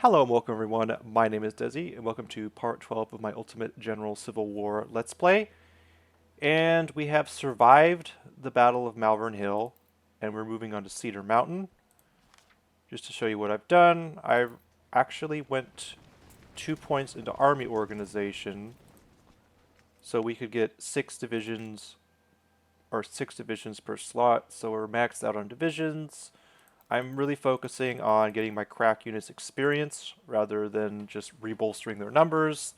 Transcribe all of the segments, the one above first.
Hello and welcome everyone, my name is Desi and welcome to part 12 of my Ultimate General Civil War Let's Play. And we have survived the Battle of Malvern Hill and we're moving on to Cedar Mountain. Just to show you what I've done, I actually went 2 points into army organization so we could get 6 divisions or 6 divisions per slot, so we're maxed out on divisions. I'm really focusing on getting my crack units experience rather than just rebolstering their numbers.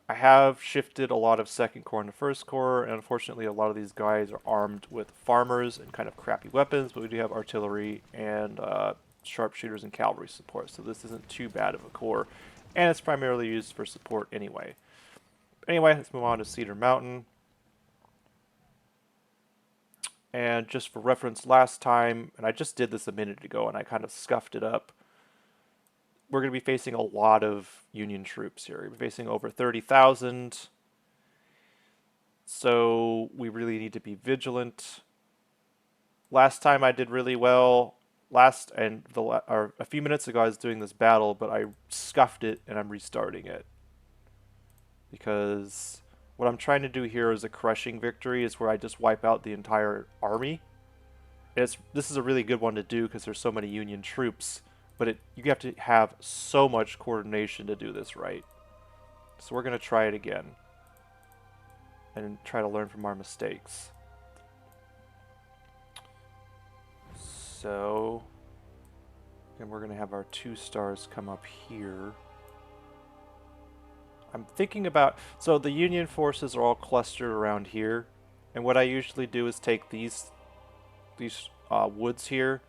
I have shifted a lot of second corps into first corps, and unfortunately a lot of these guys are armed with farmers and kind of crappy weapons, but we do have artillery and sharpshooters and cavalry support, so this isn't too bad of a corps, and it's primarily used for support anyway. Anyway, let's move on to Cedar Mountain. And just for reference, last time, and I just did this a minute ago and I kind of scuffed it up, we're going to be facing a lot of Union troops here. We're facing over 30,000. So we really need to be vigilant. Last time I did really well. A few minutes ago I was doing this battle, but I scuffed it and I'm restarting it. Because what I'm trying to do here is a crushing victory, is where I just wipe out the entire army. This is a really good one to do because there's so many Union troops, but you have to have so much coordination to do this right. So we're going to try it again and try to learn from our mistakes. So, and we're going to have our 2 stars come up here. I'm thinking about, so the Union forces are all clustered around here, and what I usually do is take these woods here,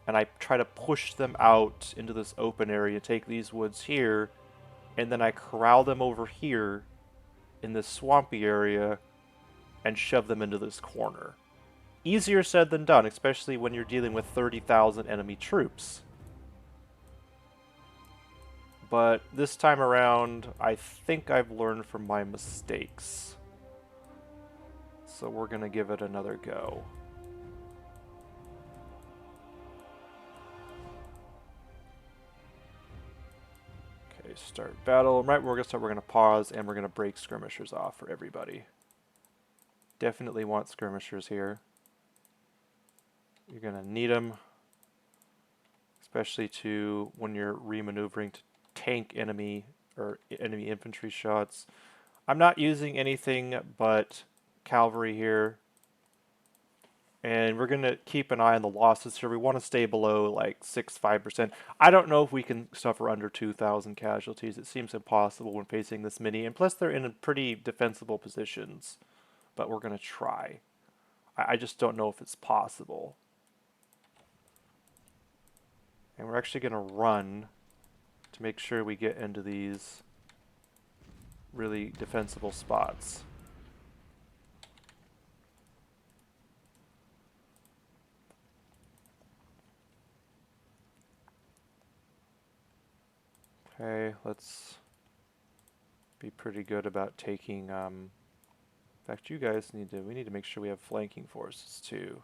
and I try to push them out into this open area, take these woods here, and then I corral them over here in this swampy area and shove them into this corner. Easier said than done, especially when you're dealing with 30,000 enemy troops. But this time around, I think I've learned from my mistakes. So we're going to give it another go. Okay, start battle. Right where we're going to start, we're going to pause, and we're going to break skirmishers off for everybody. Definitely want skirmishers here. You're going to need them, especially when you're remaneuvering to tank enemy infantry shots. I'm not using anything but cavalry here, and we're going to keep an eye on the losses here. We want to stay below like 5%. I don't know if we can suffer under 2,000 casualties. It seems impossible when facing this many, and plus they're in pretty defensible positions, but we're going to try. I just don't know if it's possible. And we're actually going to run to make sure we get into these really defensible spots. Okay, let's be pretty good about taking, in fact, you guys we need to make sure we have flanking forces too.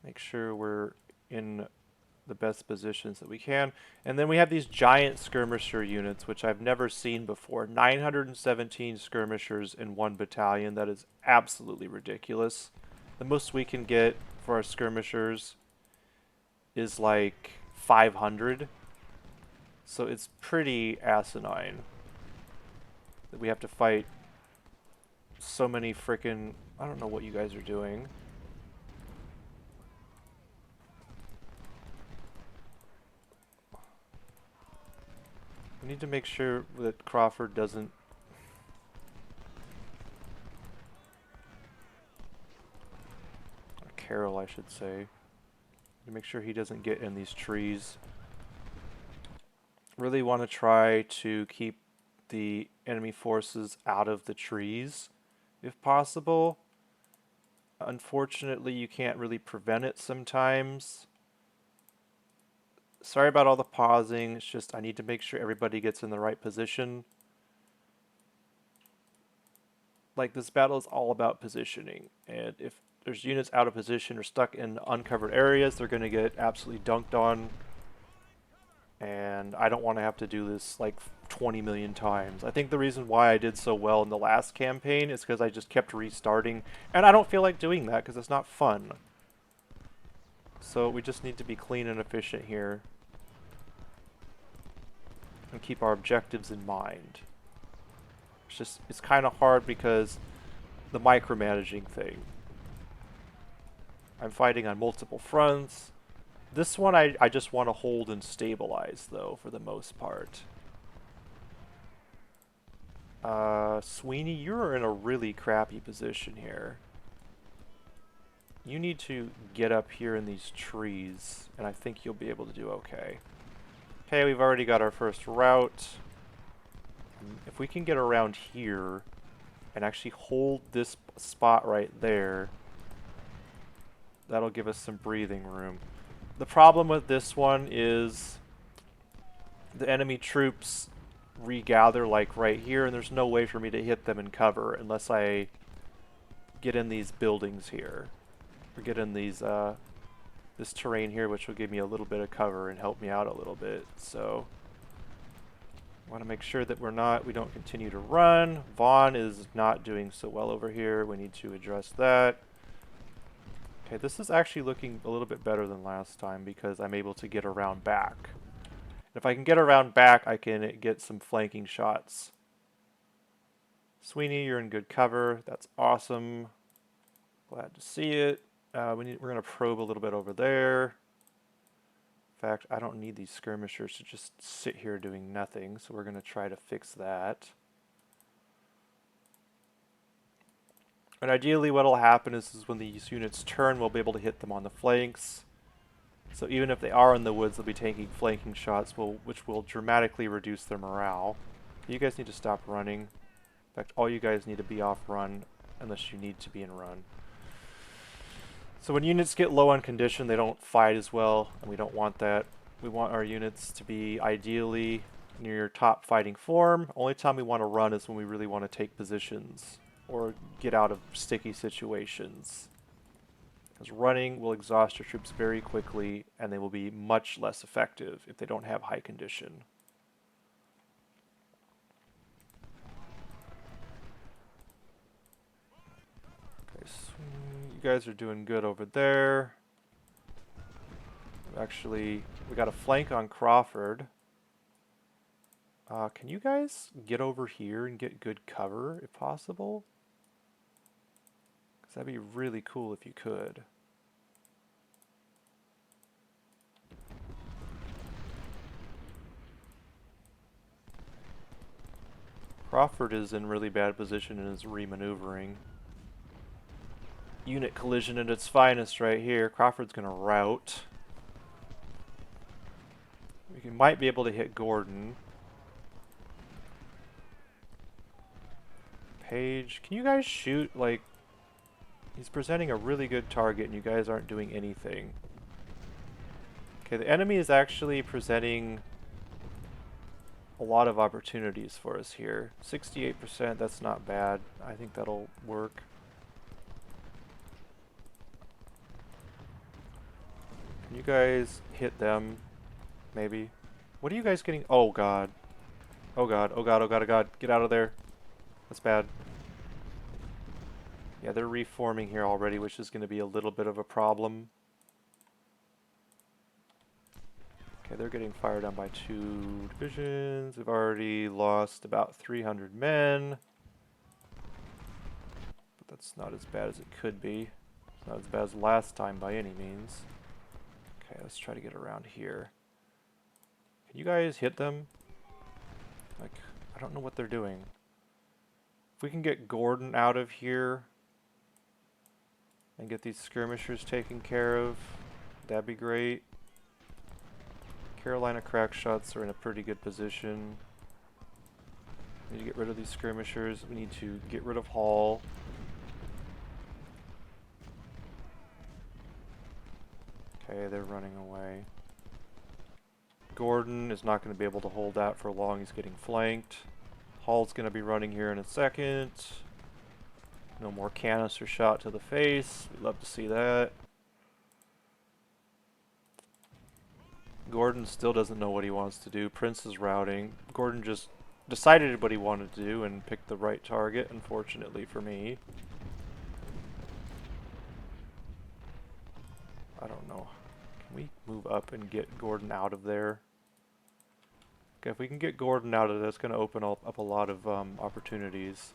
Make sure we're in the best positions that we can. And then we have these giant skirmisher units, which I've never seen before. 917 skirmishers in one battalion. That is absolutely ridiculous. The most we can get for our skirmishers is like 500. So it's pretty asinine that we have to fight so many frickin'... I don't know what you guys are doing. We need to make sure that Crawford doesn't... Carroll, I should say. To make sure he doesn't get in these trees. Really want to try to keep the enemy forces out of the trees, if possible. Unfortunately, you can't really prevent it sometimes. Sorry about all the pausing, it's just I need to make sure everybody gets in the right position. Like, this battle is all about positioning, and if there's units out of position or stuck in uncovered areas, they're going to get absolutely dunked on. And I don't want to have to do this like 20 million times. I think the reason why I did so well in the last campaign is because I just kept restarting. And I don't feel like doing that because it's not fun. So we just need to be clean and efficient here. And keep our objectives in mind. It's kind of hard because the micromanaging thing. I'm fighting on multiple fronts. This one I just want to hold and stabilize, though, for the most part. Sweeney, you're in a really crappy position here. You need to get up here in these trees, and I think you'll be able to do okay. Okay, we've already got our first route. If we can get around here and actually hold this spot right there, that'll give us some breathing room. The problem with this one is the enemy troops regather like right here, and there's no way for me to hit them in cover unless I get in these buildings here. Or get in these this terrain here, which will give me a little bit of cover and help me out a little bit. So I want to make sure that we don't continue to run. Vaughn is not doing so well over here. We need to address that. Okay, this is actually looking a little bit better than last time because I'm able to get around back. If I can get around back, I can get some flanking shots. Sweeney, you're in good cover. That's awesome. Glad to see it. We're going to probe a little bit over there. In fact, I don't need these skirmishers to just sit here doing nothing, so we're going to try to fix that. And ideally what will happen is when these units turn, we'll be able to hit them on the flanks. So even if they are in the woods, they'll be taking flanking shots, which will dramatically reduce their morale. You guys need to stop running. In fact, all you guys need to be off run unless you need to be in run. So when units get low on condition, they don't fight as well, and we don't want that. We want our units to be ideally near your top fighting form. Only time we want to run is when we really want to take positions or get out of sticky situations. Because running will exhaust your troops very quickly, and they will be much less effective if they don't have high condition. Okay, so you guys are doing good over there. Actually, we got a flank on Crawford. Can you guys get over here and get good cover, if possible? That'd be really cool if you could. Crawford is in really bad position and is re-maneuvering. Unit collision at its finest right here. Crawford's gonna rout. We might be able to hit Gordon. Page, can you guys shoot? Like, he's presenting a really good target and you guys aren't doing anything. Okay, the enemy is actually presenting a lot of opportunities for us here. 68%, that's not bad. I think that'll work. Can you guys hit them? Maybe. What are you guys getting? Oh god. Oh god, oh god, oh god, oh god. Get out of there. That's bad. Yeah, they're reforming here already, which is going to be a little bit of a problem. Okay, they're getting fired on by 2 divisions. We've already lost about 300 men. But that's not as bad as it could be. It's not as bad as last time by any means. Okay, let's try to get around here. Can you guys hit them? Like, I don't know what they're doing. If we can get Gordon out of here and get these skirmishers taken care of, that'd be great. Carolina crack shots are in a pretty good position. We need to get rid of these skirmishers. We need to get rid of Hall. Okay, they're running away. Gordon is not going to be able to hold that for long. He's getting flanked. Hall's going to be running here in a second. No more canister shot to the face. We'd love to see that. Gordon still doesn't know what he wants to do. Prince is routing. Gordon just decided what he wanted to do and picked the right target, unfortunately for me. I don't know. Can we move up and get Gordon out of there? Okay, if we can get Gordon out of there, it's going to open up a lot of opportunities.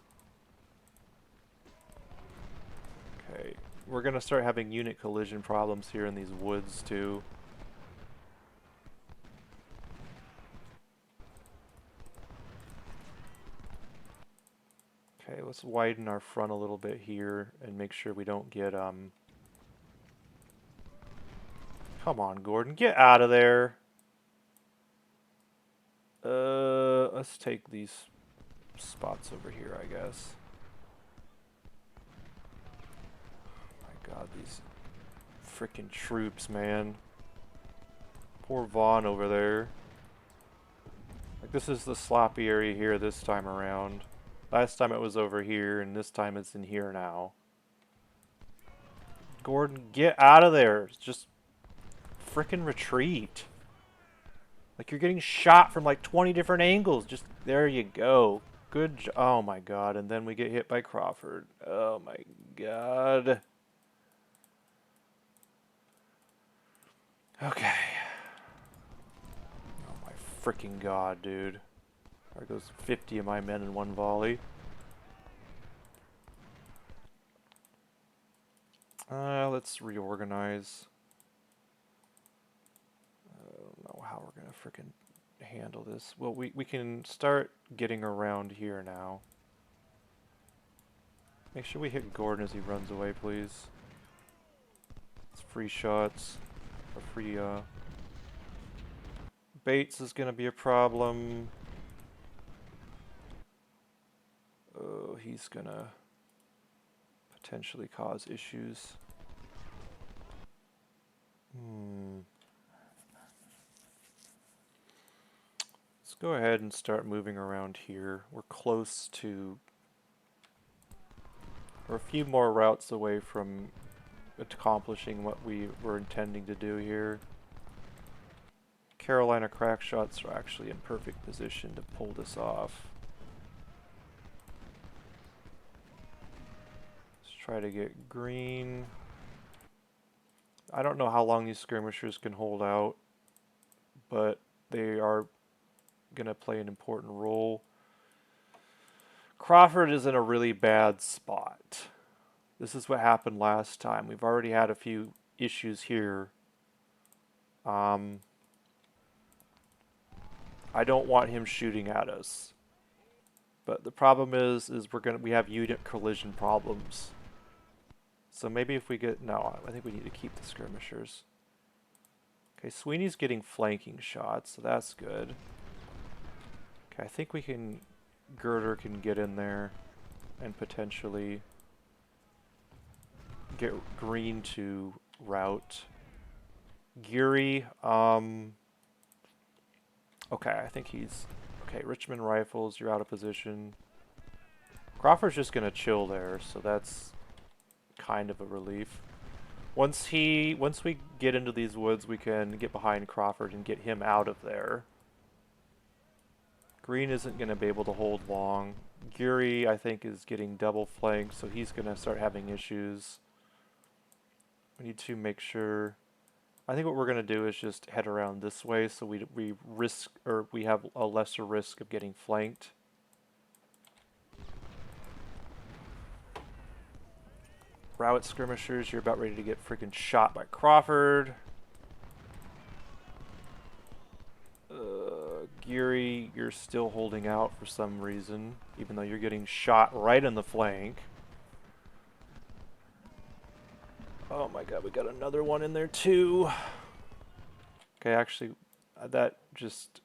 Okay, we're going to start having unit collision problems here in these woods too. Okay, let's widen our front a little bit here and make sure we don't get Come on, Gordon, get out of there. Let's take these spots over here, I guess. Oh my god, these freaking troops, man. Poor Vaughn over there. Like, this is the sloppy area here this time around. Last time it was over here, and this time it's in here now. Gordon, get out of there. Just frickin' retreat. Like, you're getting shot from like 20 different angles. Just, there you go. Good job. Oh my god, and then we get hit by Crawford. Oh my god. Okay. Oh my freaking god, dude. There goes 50 of my men in one volley. Let's reorganize. I don't know how we're gonna freaking handle this. Well, we can start getting around here now. Make sure we hit Gordon as he runs away, please. It's free shots. Or free, Bates is gonna be a problem. Oh, he's gonna potentially cause issues. Let's go ahead and start moving around here. We're close to... We're a few more routes away from accomplishing what we were intending to do here. Carolina crack shots are actually in perfect position to pull this off. Let's try to get green. I don't know how long these skirmishers can hold out, but they are going to play an important role. Crawford is in a really bad spot. This is what happened last time. We've already had a few issues here. I don't want him shooting at us. But the problem is we have unit collision problems. So maybe if we get... No, I think we need to keep the skirmishers. Okay, Sweeney's getting flanking shots, so that's good. Okay, I think we can... Girder can get in there and potentially get green to route. Geary, okay, I think he's... Okay, Richmond Rifles, you're out of position. Crawford's just gonna chill there, so that's kind of a relief. Once we get into these woods, we can get behind Crawford and get him out of there. Green isn't going to be able to hold long. Geary, I think, is getting double flanked, so he's going to start having issues. We need to make sure... I think what we're going to do is just head around this way, so we have a lesser risk of getting flanked. Route skirmishers, you're about ready to get freaking shot by Crawford. Geary, you're still holding out for some reason, even though you're getting shot right in the flank. Oh my god, we got another one in there too. Okay, actually, that just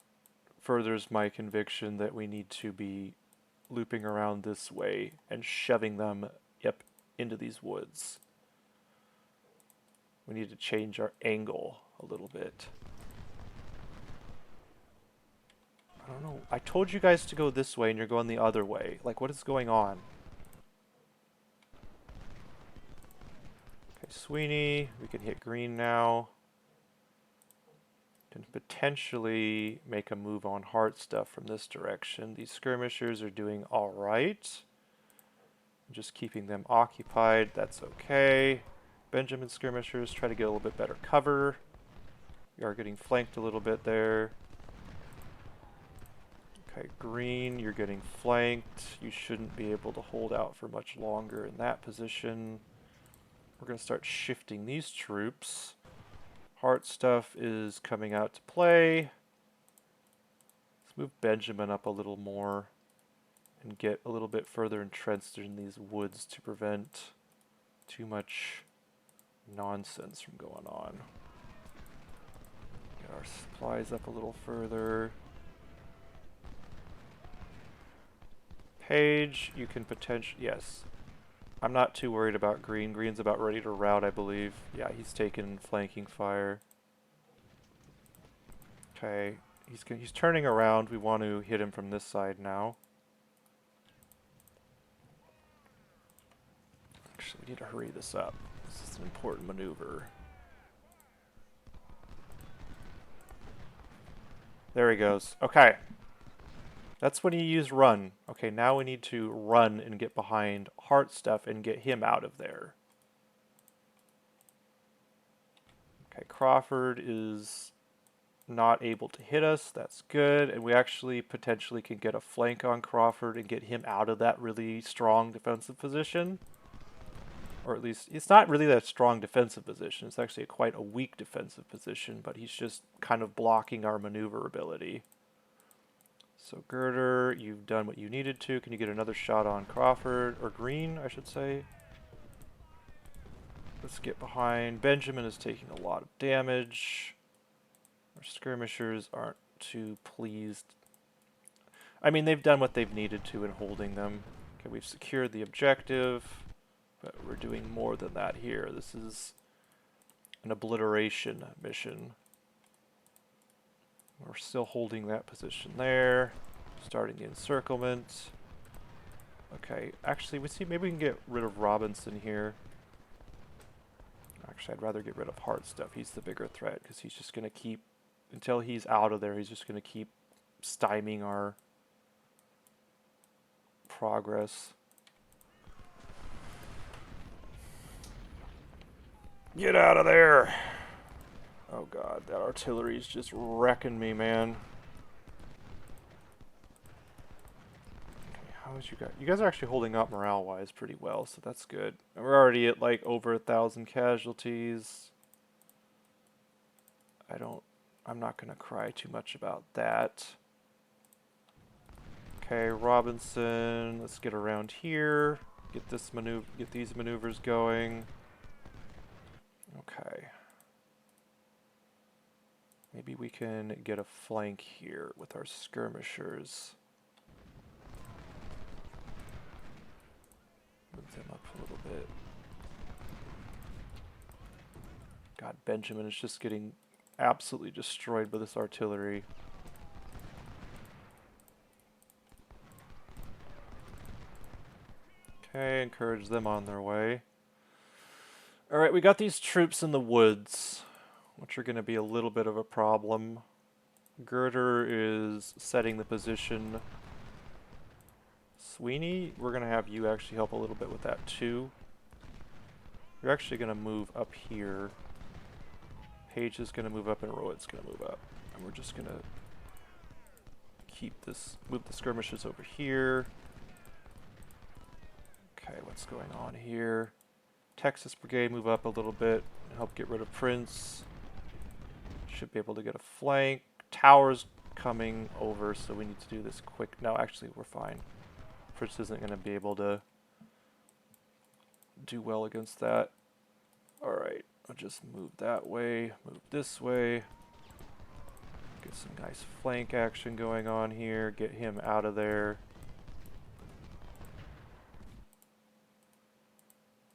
furthers my conviction that we need to be looping around this way and shoving them, into these woods. We need to change our angle a little bit. I don't know. I told you guys to go this way and you're going the other way. Like, what is going on? Sweeney, we can hit green now. Can potentially make a move on hard stuff from this direction. These skirmishers are doing all right. Just keeping them occupied, that's okay. Benjamin skirmishers try to get a little bit better cover. We are getting flanked a little bit there. Okay, green, you're getting flanked. You shouldn't be able to hold out for much longer in that position. We're going to start shifting these troops. Heart stuff is coming out to play. Let's move Benjamin up a little more and get a little bit further entrenched in these woods to prevent too much nonsense from going on. Get our supplies up a little further. Page, you can potentially, yes. I'm not too worried about green. Green's about ready to rout, I believe. Yeah, he's taking flanking fire. Okay, he's turning around. We want to hit him from this side now. Actually, we need to hurry this up. This is an important maneuver. There he goes. Okay. That's when you use run. Okay, now we need to run and get behind heart stuff and get him out of there. Okay, Crawford is not able to hit us. That's good. And we actually potentially can get a flank on Crawford and get him out of that really strong defensive position. Or at least, it's not really that strong defensive position. It's actually quite a weak defensive position, but he's just kind of blocking our maneuverability. So Girder, you've done what you needed to. Can you get another shot on Crawford, or Green, I should say? Let's get behind. Benjamin is taking a lot of damage. Our skirmishers aren't too pleased. I mean, they've done what they've needed to in holding them. Okay, we've secured the objective, but we're doing more than that here. This is an obliteration mission. We're still holding that position there. Starting the encirclement. Okay, actually, maybe we can get rid of Robinson here. Actually, I'd rather get rid of hard stuff. He's the bigger threat, because he's just going to keep, until he's out of there, he's just going to keep stymieing our progress. Get out of there! Oh god, that artillery's just wrecking me, man. Okay, how is you guys? You guys are actually holding up morale-wise pretty well, so that's good. And we're already at like over 1,000 casualties. I'm not gonna cry too much about that. Okay, Robinson, let's get around here. Get these maneuvers going. Okay. Maybe we can get a flank here with our skirmishers. Move them up a little bit. God, Benjamin is just getting absolutely destroyed by this artillery. Okay, encourage them on their way. Alright, we got these troops in the woods, which are going to be a little bit of a problem. Girder is setting the position. Sweeney, we're going to have you actually help a little bit with that too. You're actually going to move up here. Page is going to move up and Rowett's going to move up. And we're just going to move the skirmishes over here. Okay, what's going on here? Texas Brigade, move up a little bit and help get rid of Prince. Should be able to get a flank. Tower's coming over, so we need to do this quick. No, actually, we're fine. Prince isn't going to be able to do well against that. Alright, I'll just move that way, move this way. Get some nice flank action going on here. Get him out of there.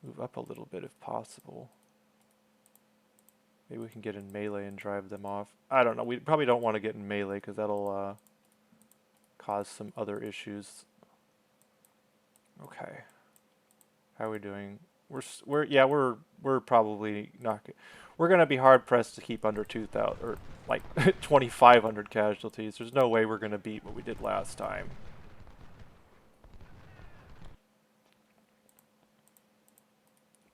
Move up a little bit if possible. Maybe we can get in melee and drive them off. I don't know. We probably don't want to get in melee because that'll cause some other issues. Okay. How are we doing? We're probably not. We're gonna be hard pressed to keep under 2,000 or like 2,500 casualties. There's no way we're gonna beat what we did last time.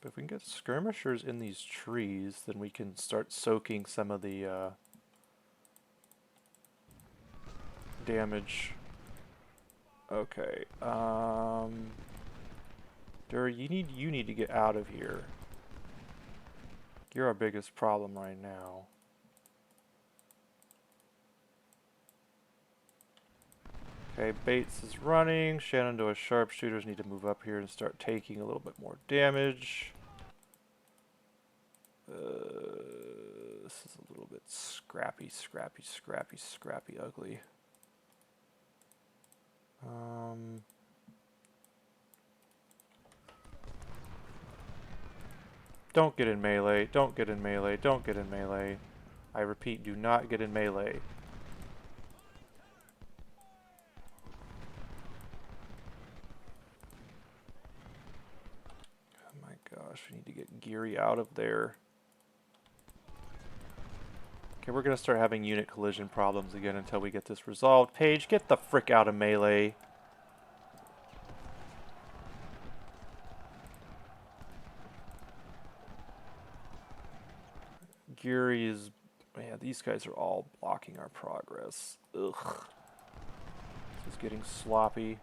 But if we can get skirmishers in these trees, then we can start soaking some of the damage. Okay. Dur, you need to get out of here. You're our biggest problem right now. Okay, Bates is running. Shenandoah sharpshooters need to move up here and start taking a little bit more damage. This is a little bit scrappy, ugly. Don't get in melee. Don't get in melee. Don't get in melee. I repeat, do not get in melee. Oh my gosh, we need to get Geary out of there. Okay, we're going to start having unit collision problems again until we get this resolved. Paige, get the frick out of melee. Geary is... Man, these guys are all blocking our progress. Ugh. This is getting sloppy.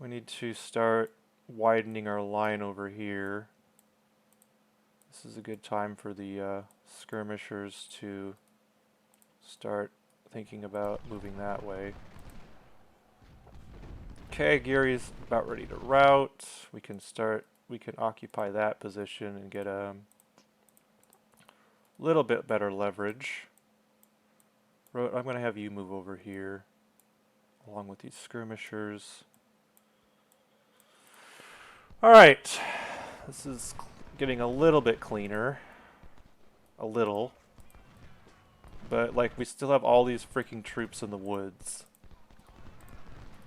We need to start widening our line over here. This is a good time for the skirmishers to start thinking about moving that way. Okay, Geary's about ready to rout. We can occupy that position and get a little bit better leverage. I'm going to have you move over here along with these skirmishers. Alright, this is getting a little bit cleaner. A little. But, like, we still have all these freaking troops in the woods.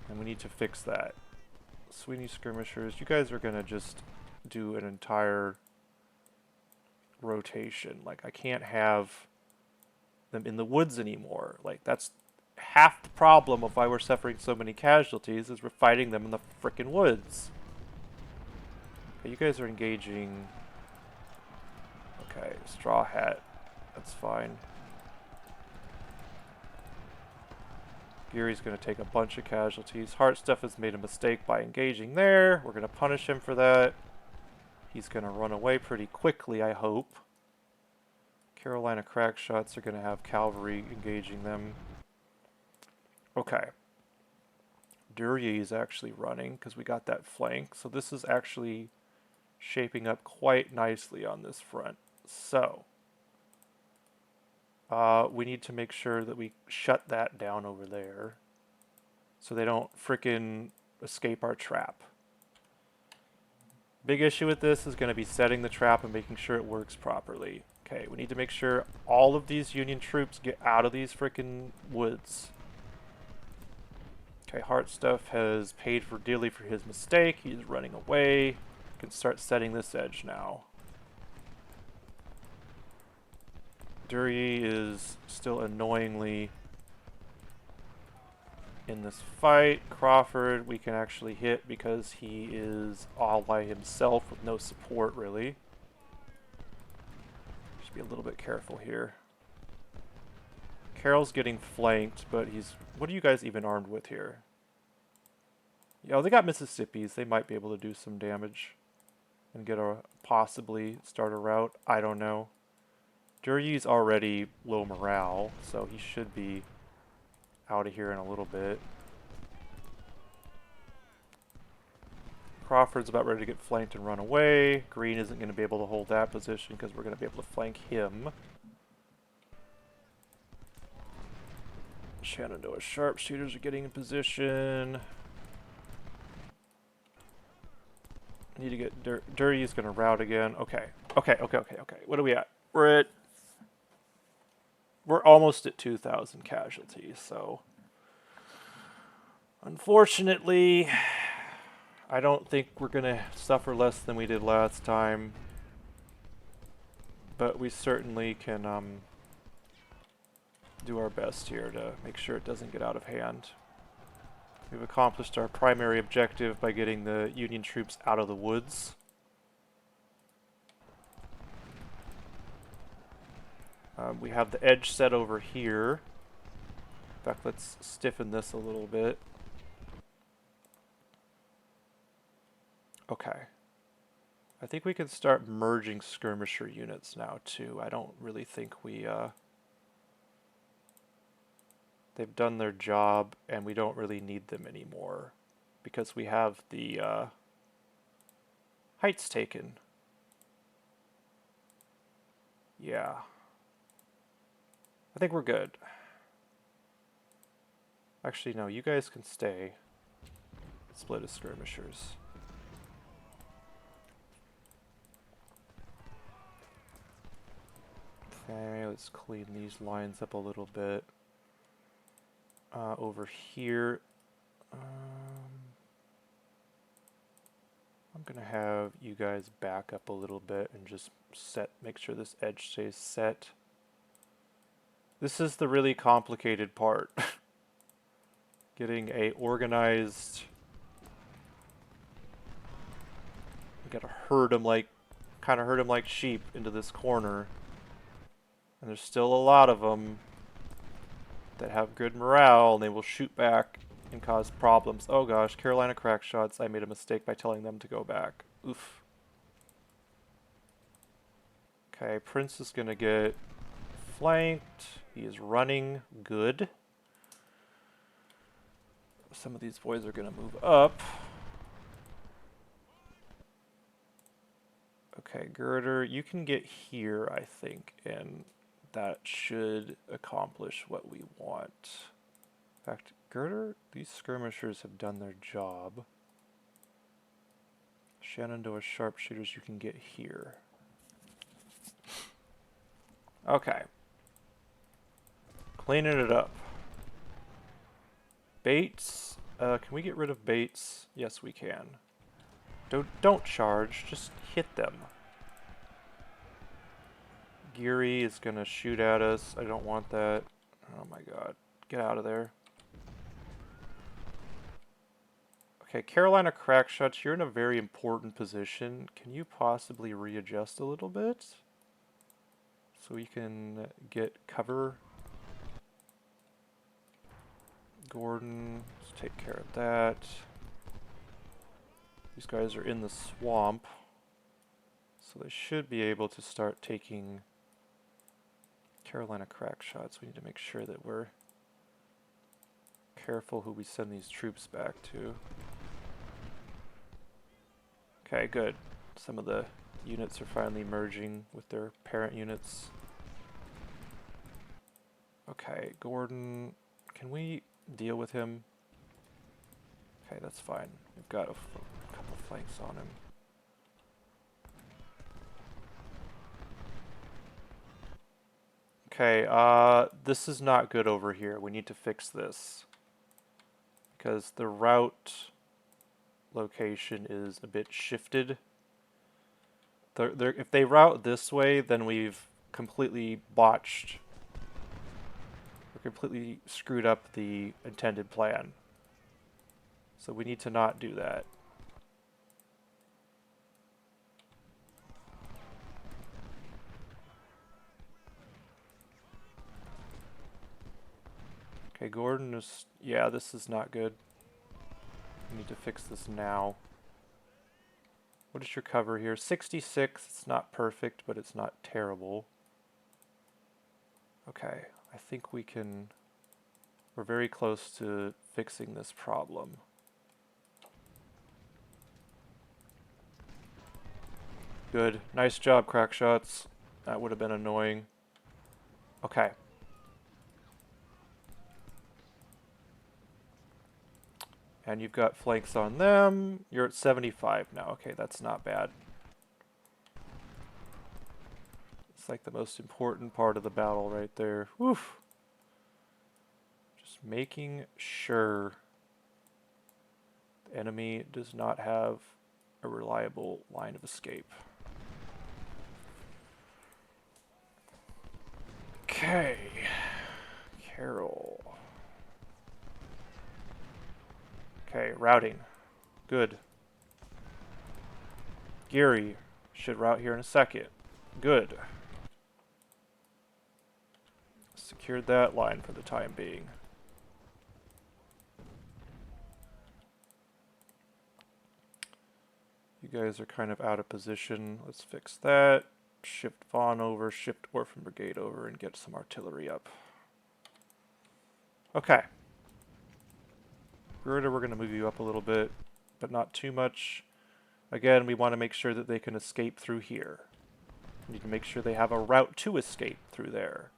And we need to fix that. Sweeney skirmishers, you guys are gonna just do an entire rotation. Like, I can't have them in the woods anymore. Like, that's half the problem of why we're suffering so many casualties, is we're fighting them in the frickin' woods. Okay, you guys are engaging... Okay, Straw Hat. That's fine. Geary's going to take a bunch of casualties. Heartstuff has made a mistake by engaging there. We're going to punish him for that. He's going to run away pretty quickly, I hope. Carolina Crackshots are going to have cavalry engaging them. Okay. Duryea is actually running because we got that flank. So this is actually shaping up quite nicely on this front. So, we need to make sure that we shut that down over there so they don't frickin' escape our trap. Big issue with this is going to be setting the trap and making sure it works properly. Okay, we need to make sure all of these Union troops get out of these frickin' woods. Okay, Heartstuff has paid for dearly for his mistake. He's running away. We can start setting this edge now. Duryea is still annoyingly in this fight. Crawford we can actually hit because he is all by himself with no support really. Just be a little bit careful here. Carroll's getting flanked, but he's... What are you guys even armed with here? Yeah, they got Mississippis. They might be able to do some damage and get a... possibly start a rout. I don't know. Duryea's already low morale, so he should be out of here in a little bit. Crawford's about ready to get flanked and run away. Green isn't going to be able to hold that position because we're going to be able to flank him. Shenandoah sharpshooters are getting in position. Need to get... Duryea's going to rout again. Okay. Okay. What are we at? We're almost at 2,000 casualties, so... Unfortunately, I don't think we're going to suffer less than we did last time. But we certainly can do our best here to make sure it doesn't get out of hand. We've accomplished our primary objective by getting the Union troops out of the woods. We have the edge set over here. In fact, let's stiffen this a little bit. Okay. I think we can start merging skirmisher units now, too. I don't really think we, they've done their job, and we don't really need them anymore. Because we have the, heights taken. Yeah. I think we're good. Actually, no, you guys can stay. Split as skirmishers. Okay, let's clean these lines up a little bit. Over here, I'm gonna have you guys back up a little bit and just make sure this edge stays set. This is the really complicated part. Getting a organized... We gotta herd them like, kind of herd them like sheep into this corner. And there's still a lot of them that have good morale, and they will shoot back and cause problems. Oh gosh, Carolina crack shots. I made a mistake by telling them to go back. Oof. Okay, Prince is gonna get flanked. He is running good. Some of these boys are gonna move up. Okay, Girder, you can get here, I think, and that should accomplish what we want. In fact, Girder, these skirmishers have done their job. Shenandoah sharpshooters, you can get here. Okay. Cleaning it up. Baits. Can we get rid of baits? Yes, we can. Don't charge, just hit them. Geary is gonna shoot at us. I don't want that. Oh my god. Get out of there. Okay, Carolina Crackshots, you're in a very important position. Can you possibly readjust a little bit? So we can get cover. Gordon, let's take care of that. These guys are in the swamp. So they should be able to start taking Carolina Crackshots. We need to make sure that we're careful who we send these troops back to. Okay, good. Some of the units are finally merging with their parent units. Okay, Gordon, can we deal with him? Okay, that's fine. We've got a couple flanks on him. Okay, this is not good over here. We need to fix this. Because the route location is a bit shifted. If they route this way, then we've completely botched, or completely screwed up the intended plan. So we need to not do that. Okay, Gordon is... Yeah, this is not good. We need to fix this now. What is your cover here? 66. It's not perfect, but it's not terrible. Okay, I think we can... We're very close to fixing this problem. Good. Nice job, Crackshots. That would have been annoying. Okay. And you've got flanks on them. You're at 75 now. Okay, that's not bad. It's like the most important part of the battle right there. Woof. Just making sure Enemy does not have a reliable line of escape. Okay. Carol. Okay, routing. Good. Geary should route here in a second. Good. Secured that line for the time being. You guys are kind of out of position. Let's fix that. Shift Vaughn over, shift Orphan Brigade over, and get some artillery up. Okay. Girder, we're going to move you up a little bit, but not too much. Again, we want to make sure that they can escape through here. We need to make sure they have a route to escape through there.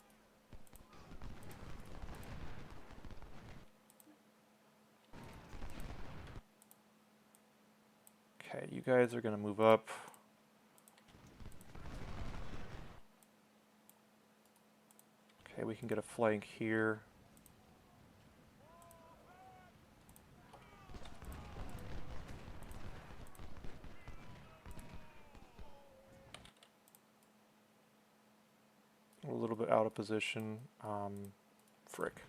Okay, you guys are going to move up. Okay, we can get a flank here. A little bit out of position. Frick.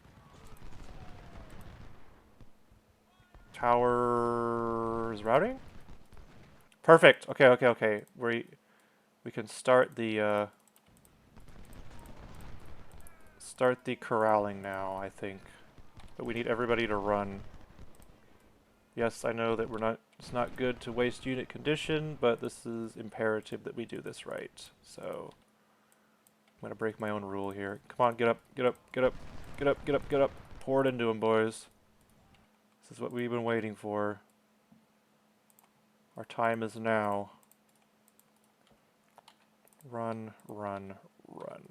Tower is routing? Perfect. Okay, okay, okay. We can start the corralling now, I think. But we need everybody to run. Yes, I know that it's not good to waste unit condition, but this is imperative that we do this right. So I'm gonna break my own rule here. Come on, get up, get up, get up, get up, get up, get up. Pour it into them, boys. This is what we've been waiting for. Our time is now. Run, run, run.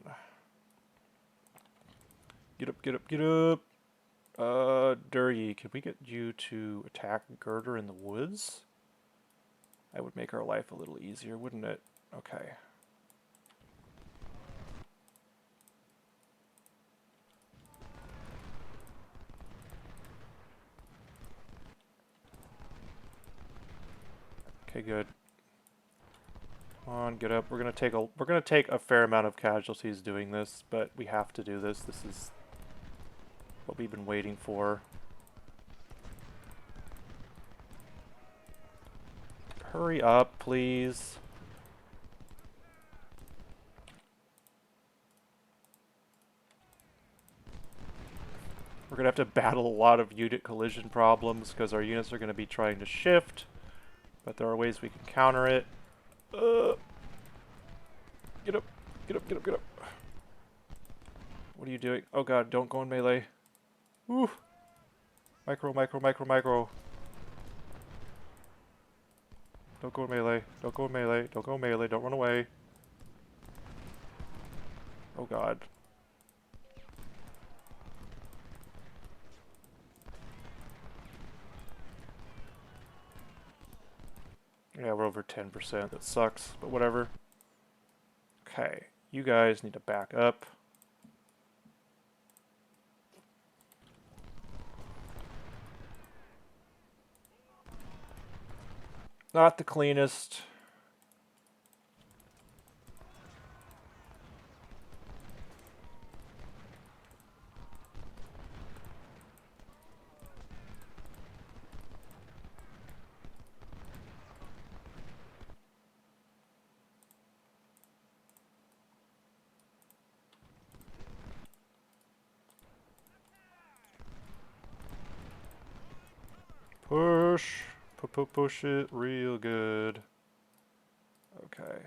Get up, get up, get up. Durye, can we get you to attack Girder in the woods? That would make our life a little easier, wouldn't it? Okay. Okay, good. Come on, get up. We're gonna take a fair amount of casualties doing this, but we have to do this. This is what we've been waiting for. Hurry up, please. We're gonna have to battle a lot of unit collision problems because our units are gonna be trying to shift, but there are ways we can counter it. Get up, get up, get up, get up. What are you doing? Oh god, don't go in melee. Ooh. Micro, micro, micro, micro. Don't go in melee. Don't go in melee. Don't go in melee. Don't run away. Oh god. Yeah, we're over 10%. That sucks, but whatever. Okay, you guys need to back up. Not the cleanest. Push. Push it real good. Okay.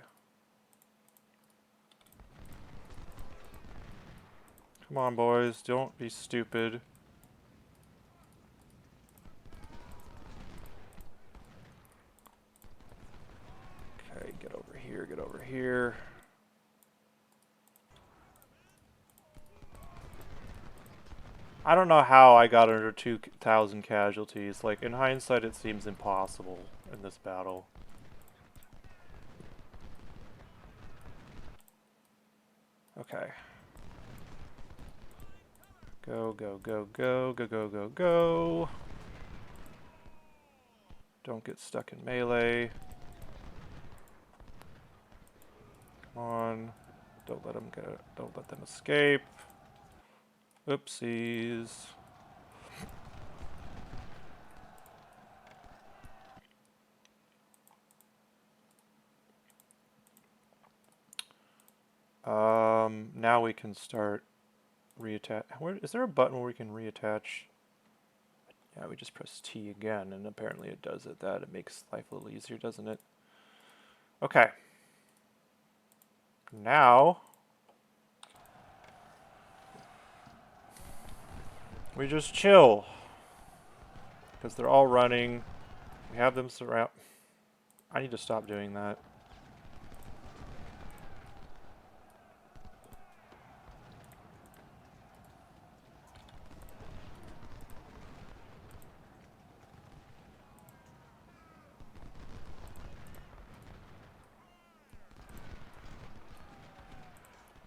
Come on, boys. Don't be stupid. Okay, get over here, get over here. I don't know how I got under 2,000 casualties. Like, in hindsight, it seems impossible in this battle. Okay. Go, go, go, go, go, go, go, go. Don't get stuck in melee. Come on. Don't let them escape. Oopsies. Now we can start reattach. Is there a button where we can reattach? Yeah, we just press T again, and apparently it does it. It makes life a little easier, doesn't it? Okay. Now we just chill because they're all running. We have them surround. I need to stop doing that.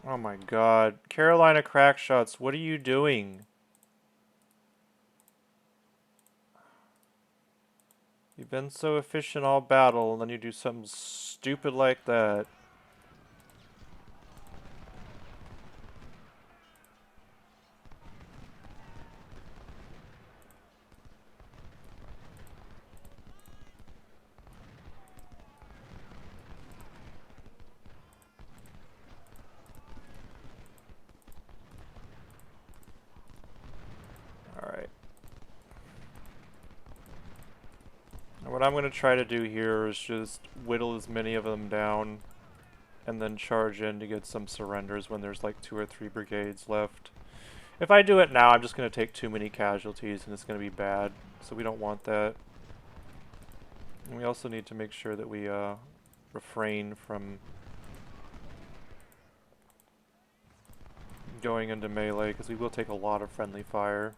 Oh my god. Carolina Crackshots, what are you doing? You've been so efficient all battle, and then you do something stupid like that. Alright. What I'm going to try to do here is just whittle as many of them down and then charge in to get some surrenders when there's like 2 or 3 brigades left. If I do it now, I'm just going to take too many casualties and it's going to be bad, so we don't want that. And we also need to make sure that we refrain from going into melee, because we will take a lot of friendly fire.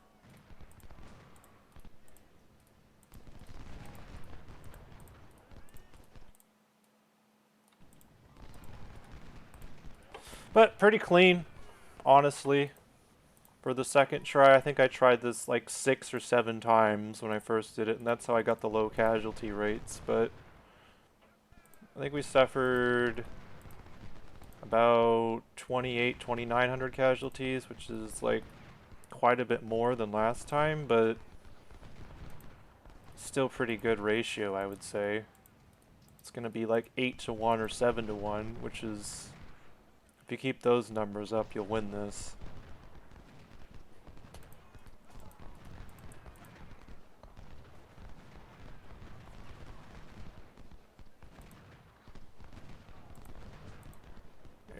But pretty clean, honestly. For the second try, I think I tried this like 6 or 7 times when I first did it, and that's how I got the low casualty rates. But I think we suffered about 2,900 casualties, which is like quite a bit more than last time, but still pretty good ratio, I would say. It's going to be like 8 to 1 or 7 to 1, which is... If you keep those numbers up, you'll win this.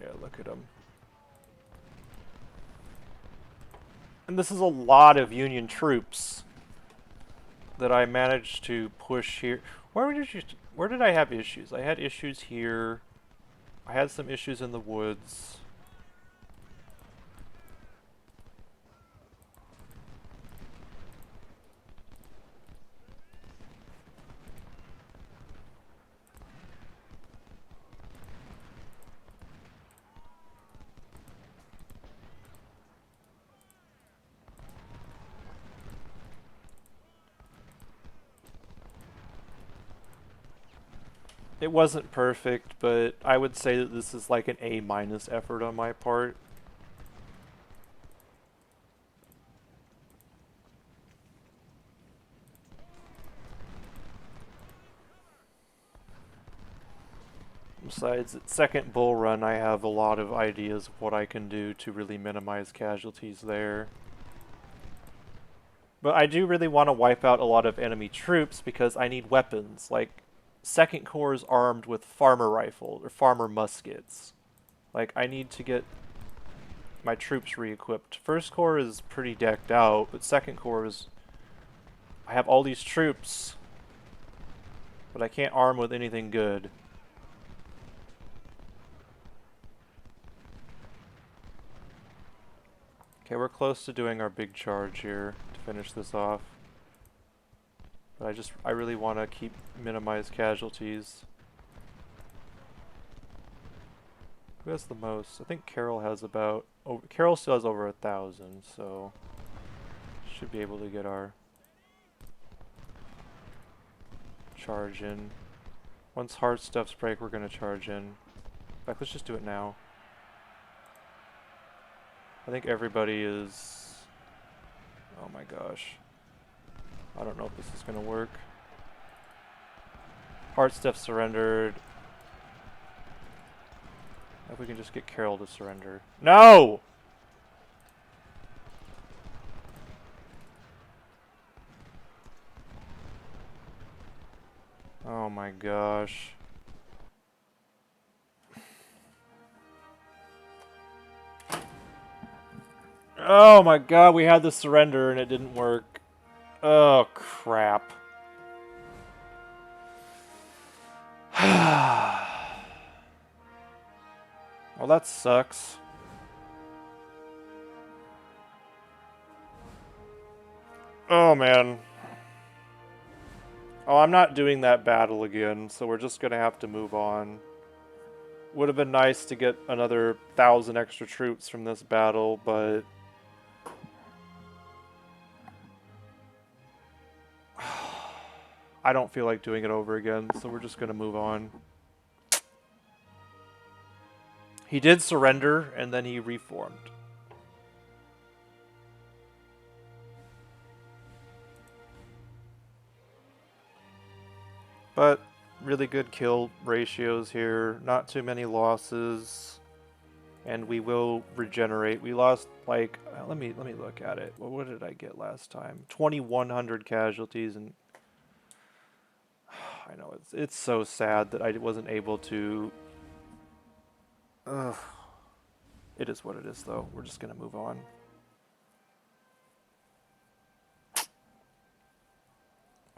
Yeah, look at them. And this is a lot of Union troops that I managed to push here. Where did I have issues? I had issues here. I had some issues in the woods. It wasn't perfect, but I would say that this is like an A- effort on my part. Besides, second bull run, I have a lot of ideas of what I can do to really minimize casualties there. But I do really want to wipe out a lot of enemy troops because I need weapons. Like, Second Corps is armed with farmer rifles or farmer muskets. Like, I need to get my troops re-equipped. First Corps is pretty decked out, but Second Corps is... I have all these troops, but I can't arm with anything good. Okay, we're close to doing our big charge here to finish this off. But I really want to minimize casualties. Who has the most? I think Carol has about... Oh, Carol still has over 1,000, so... Should be able to get our charge in. Once hard stuffs break, we're gonna charge in. In fact, let's just do it now. I think everybody is... Oh my gosh. I don't know if this is gonna work. Hard stuff surrendered. If we can just get Carol to surrender. No! Oh my gosh. Oh my god, we had the surrender and it didn't work. Oh crap. Well, that sucks. Oh man. Oh, I'm not doing that battle again, so we're just gonna have to move on. Would have been nice to get another 1,000 extra troops from this battle, but... I don't feel like doing it over again, so we're just gonna move on. He did surrender, and then he reformed. But really good kill ratios here, not too many losses, and we will regenerate. We lost like let me look at it. Well, what did I get last time? 2,100 casualties, and I know it's so sad that I wasn't able to. Ugh. It is what it is, though. We're just gonna move on.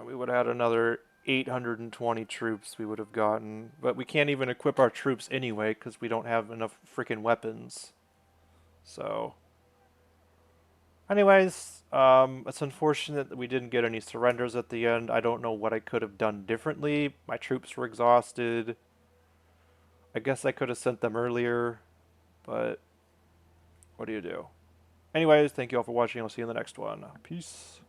We would have had another 820 troops we would have gotten, but we can't even equip our troops anyway because we don't have enough freaking weapons. So, anyways, it's unfortunate that we didn't get any surrenders at the end. I don't know what I could have done differently. My troops were exhausted. I guess I could have sent them earlier, but what do you do? Anyways, thank you all for watching. I'll see you in the next one. Peace.